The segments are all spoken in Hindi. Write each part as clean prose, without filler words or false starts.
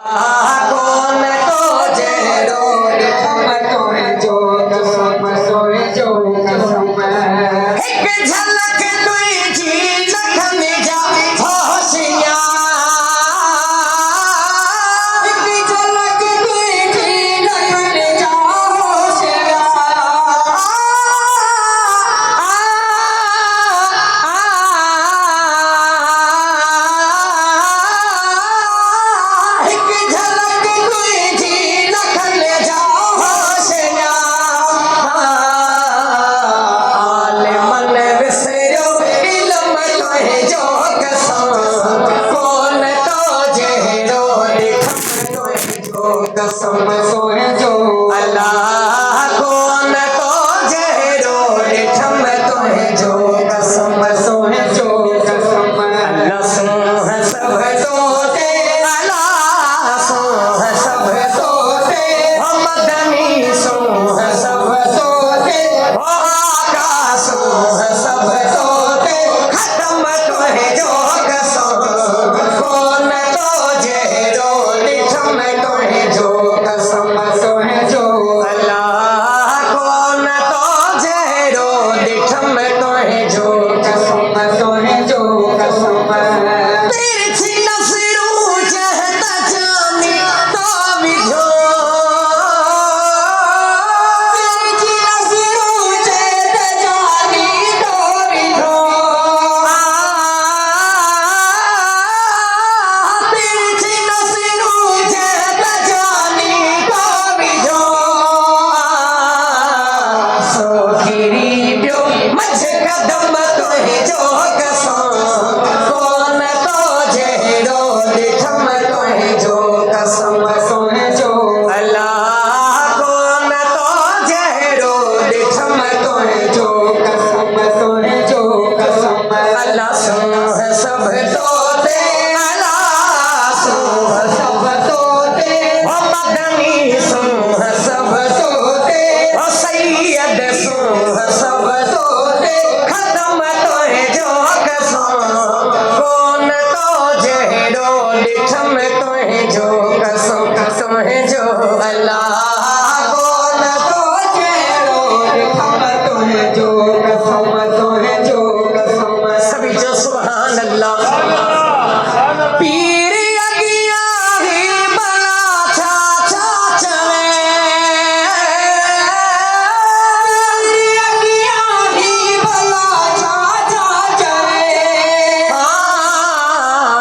कौन तो जेरो तुम्हें जो कसम सोए जो कसम एक झलक तुझी लखन जा होशियार एक झलक तुझी लखन जा होशियार कसम सोए जो अल्लाह कौन तो जेरो ठम तोहे जो कसम सोए जो कसम अल्लाह सोह सब तोते अल्लाह सोह सब तोते मदनी सोह सब तोते आका सोह सब तोते खत्म तोहे जो कसम कौन तो जेरो ठम तोहे जो कसम सोहे जो अल्लाह कौन तो जेरो दिठम तोहे जो कसम सोहे जो कसम तिरछी नजरों चाहता जाने तो भी जो तिरछी नजरों चाहता जाने तो भी जो तिरछी नजरों चाहता जाने तो भी जो सोखिरी प्यो मझ कदम तोहे जो कसम कौन तो जेरो दिठम तोहे जो कसम सोहे जो अल्लाह कौन तो जेरो दिठम तोहे जो कसम सोहे जो कसम अल्लाह सोह सब तोते अल्लाह सोह सब तोते मदनी सोह सब तोते सैयद सोह सब तोते खत्म तोहे जो कसम कौन तो जेरो दिठम तोहे जो कसम तोहे जो अल्लाह कौन तो जेरो दिठम तोहे जो कसम तोहे जो कसम सभी जो सुभान अल्लाह पीर अगिया ही बना चाचा चले पीर अगिया ही बना चाचा चले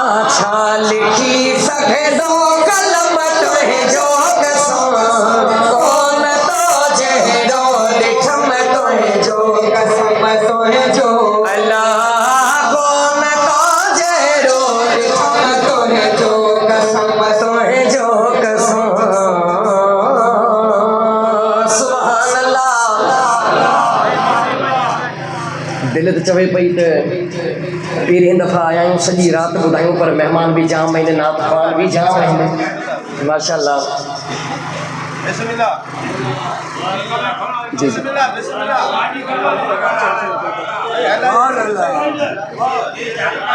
अच्छा लिखी सके दो कलम तोहे जो कसम कौन तो जेरो दिठम तोहे जो कसम तोहे जो अल्लाह कौन तो जेरो दिठम तोहे जो कसम तोहे जो कसम सुभान अल्लाह दिल त चवे पई त पहिरीं दफ़ा आया आहियूं सॼी राति ॿुधायूं पर महिमान बि जाम आहिनि नात ख़्वान बि जाम आहिनि माशाअल्लाह जी जी